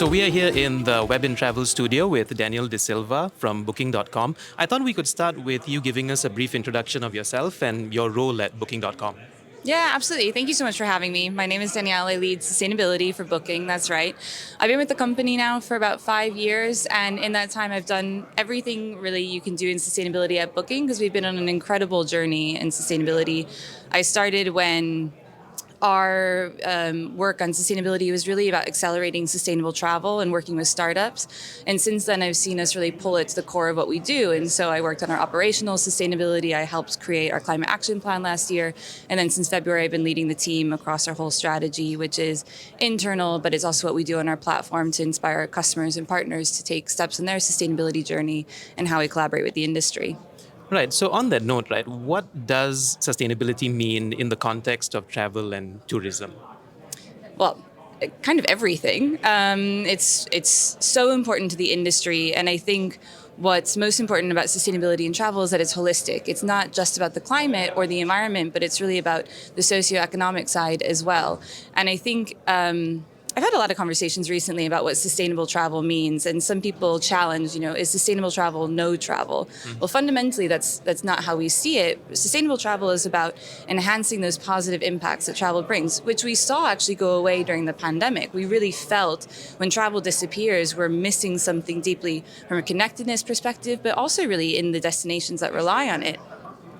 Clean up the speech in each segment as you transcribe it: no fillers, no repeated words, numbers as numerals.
So we are here in the Web and Travel Studio with Danielle De Silva from Booking.com. I thought we could start with you giving us a brief introduction of yourself and your role at Booking.com. Yeah, absolutely. Thank you so much for having me. My name is Danielle. I lead sustainability for Booking. That's right. I've been with the company now for about 5 years. And in that time, I've done everything really you can do in sustainability at Booking because we've been on an incredible journey in sustainability. I started when our work on sustainability was really about accelerating sustainable travel and working with startups. And since then, I've seen us really pull it to the core of what we do. And so I worked on our operational sustainability. I helped create our climate action plan last year. And then since February, I've been leading the team across our whole strategy, which is internal, but it's also what we do on our platform to inspire our customers and partners to take steps in their sustainability journey and how we collaborate with the industry. Right. So on that note, right, what does sustainability mean in the context of travel and tourism? Well, kind of everything. It's so important to the industry, and I think what's most important about sustainability in travel is that it's holistic. It's not just about the climate or the environment, but it's really about the socioeconomic side as well. And I think I've had a lot of conversations recently about what sustainable travel means, and some people challenge, is sustainable travel no travel? Well, fundamentally, that's not how we see it. Sustainable travel is about enhancing those positive impacts that travel brings, which we saw actually go away during the pandemic. We really felt when travel disappears, we're missing something deeply from a connectedness perspective, but also really in the destinations that rely on it.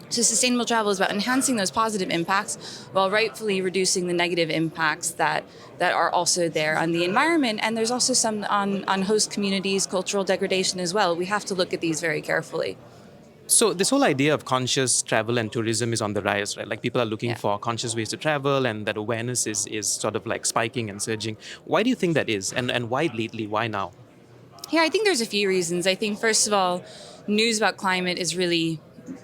So sustainable travel is about enhancing those positive impacts while rightfully reducing the negative impacts that are also there on the environment. And there's also some on host communities, cultural degradation as well. We have to look at these very carefully. So this whole idea of conscious travel and tourism is on the rise, right? Like people are looking for conscious ways to travel, and that awareness is sort of like spiking and surging. Why do you think that is? And why lately? Why now? Yeah, I think there's a few reasons. I think, first of all, news about climate is really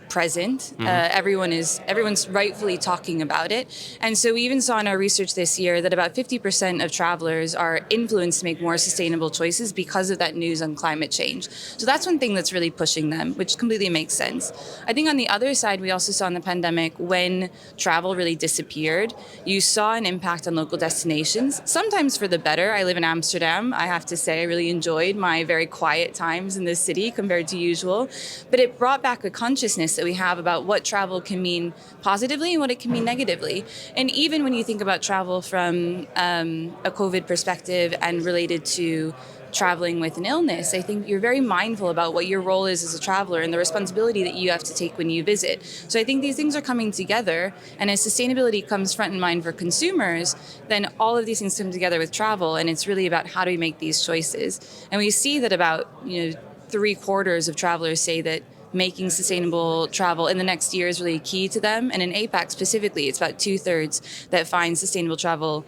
present. Everyone's rightfully talking about it. And so we even saw in our research this year that about 50% of travelers are influenced to make more sustainable choices because of that news on climate change. So that's one thing that's really pushing them, which completely makes sense. I think on the other side, we also saw in the pandemic when travel really disappeared, you saw an impact on local destinations, sometimes for the better. I live in Amsterdam. I have to say I really enjoyed my very quiet times in this city compared to usual. But it brought back a consciousness that we have about what travel can mean positively and what it can mean negatively. And even when you think about travel from a COVID perspective and related to traveling with an illness, I think you're very mindful about what your role is as a traveler and the responsibility that you have to take when you visit. So I think these things are coming together, and as sustainability comes front in mind for consumers, then all of these things come together with travel, and it's really about how do we make these choices. And we see that about 3/4 of travelers say that making sustainable travel in the next year is really key to them. And in APAC specifically, it's about 2/3 that find sustainable travel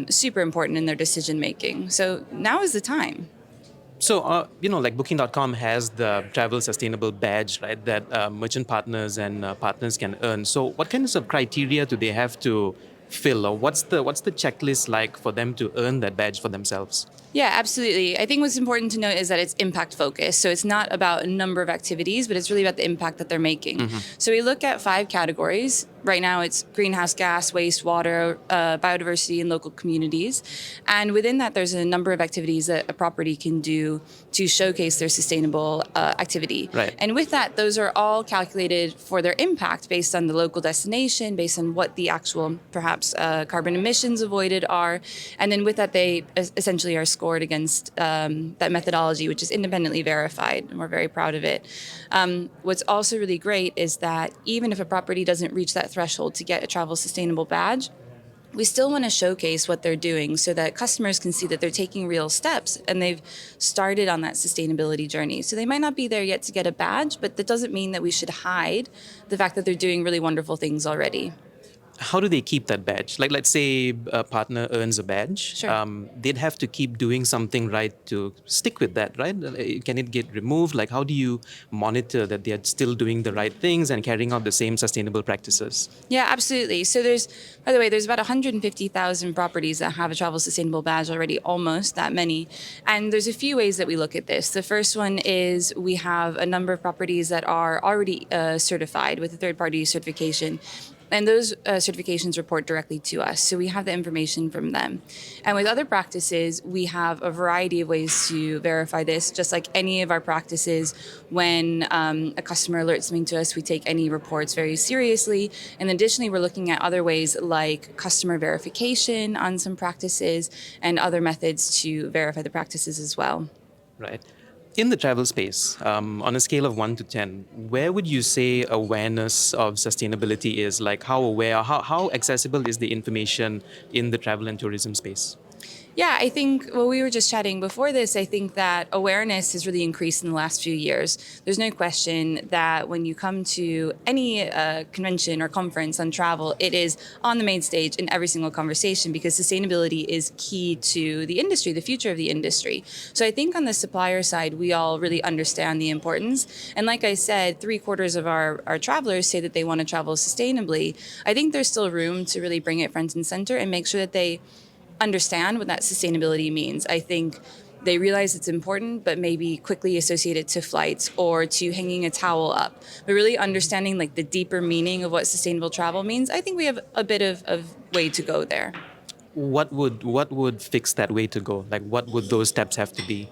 super important in their decision making. So now is the time. So, like Booking.com has the travel sustainable badge, right, that merchant partners and partners can earn. So what kinds of criteria do they have to fill, or what's the checklist like for them to earn that badge for themselves? Yeah, absolutely. I think what's important to note is that it's impact focused. So it's not about a number of activities, but it's really about the impact that they're making. So we look at 5 categories. Right now it's greenhouse gas, waste, water, biodiversity, and local communities. And within that, there's a number of activities that a property can do to showcase their sustainable activity. Right. And with that, those are all calculated for their impact based on the local destination, based on what the actual, perhaps, carbon emissions avoided are. And then with that, they essentially are scored against that methodology, which is independently verified, and we're very proud of it. What's also really great is that even if a property doesn't reach that threshold to get a travel sustainable badge, we still want to showcase what they're doing so that customers can see that they're taking real steps and they've started on that sustainability journey. So they might not be there yet to get a badge, but that doesn't mean that we should hide the fact that they're doing really wonderful things already. How do they keep that badge? Like, let's say a partner earns a badge. Sure. They'd have to keep doing something right to stick with that, right? Can it get removed? Like, how do you monitor that they're still doing the right things and carrying out the same sustainable practices? Yeah, absolutely. So by the way, there's about 150,000 properties that have a travel sustainable badge already, almost that many. And there's a few ways that we look at this. The first one is we have a number of properties that are already certified with a third-party certification. And those certifications report directly to us. So we have the information from them. And with other practices, we have a variety of ways to verify this. Just like any of our practices, when a customer alerts something to us, we take any reports very seriously. And additionally, we're looking at other ways like customer verification on some practices and other methods to verify the practices as well. Right. In the travel space, on a scale of 1 to 10, where would you say awareness of sustainability is? Like how aware, how accessible is the information in the travel and tourism space? Yeah, I think, well, we were just chatting before this. I think that awareness has really increased in the last few years. There's no question that when you come to any convention or conference on travel, it is on the main stage in every single conversation because sustainability is key to the industry, the future of the industry. So I think on the supplier side, we all really understand the importance. And like I said, 3/4 of our travelers say that they want to travel sustainably. I think there's still room to really bring it front and center and make sure that they understand what that sustainability means. I think they realize it's important, but maybe quickly associate it to flights or to hanging a towel up. But really understanding like the deeper meaning of what sustainable travel means, I think we have a bit of way to go there. What would fix that way to go? Like what would those steps have to be?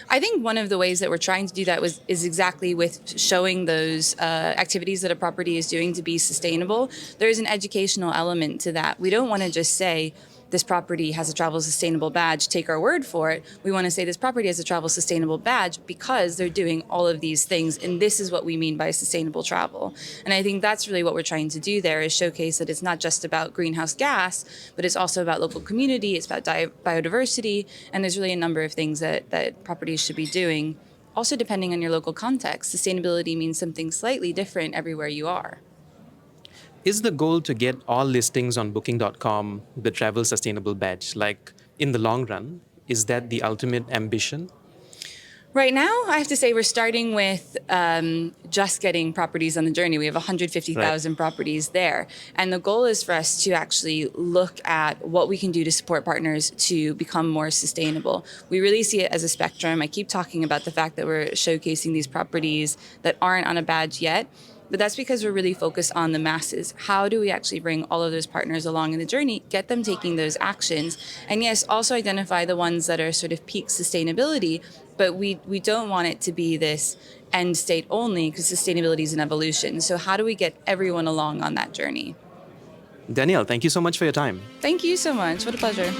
I think one of the ways that we're trying to do that is exactly with showing those activities that a property is doing to be sustainable. There's an educational element to that. We don't want to just say, this property has a travel sustainable badge, take our word for it. We want to say this property has a travel sustainable badge because they're doing all of these things, and this is what we mean by sustainable travel. And I think that's really what we're trying to do there, is showcase that it's not just about greenhouse gas, but it's also about local community, it's about biodiversity, and there's really a number of things that properties should be doing. Also, depending on your local context, sustainability means something slightly different everywhere you are. Is the goal to get all listings on booking.com the travel sustainable badge? Like in the long run, is that the ultimate ambition? Right now, I have to say we're starting with just getting properties on the journey. We have 150,000 properties there. And the goal is for us to actually look at what we can do to support partners to become more sustainable. We really see it as a spectrum. I keep talking about the fact that we're showcasing these properties that aren't on a badge yet. But that's because we're really focused on the masses. How do we actually bring all of those partners along in the journey, get them taking those actions, and yes, also identify the ones that are sort of peak sustainability, but we don't want it to be this end state only because sustainability is an evolution. So how do we get everyone along on that journey? Danielle, thank you so much for your time. Thank you so much. What a pleasure.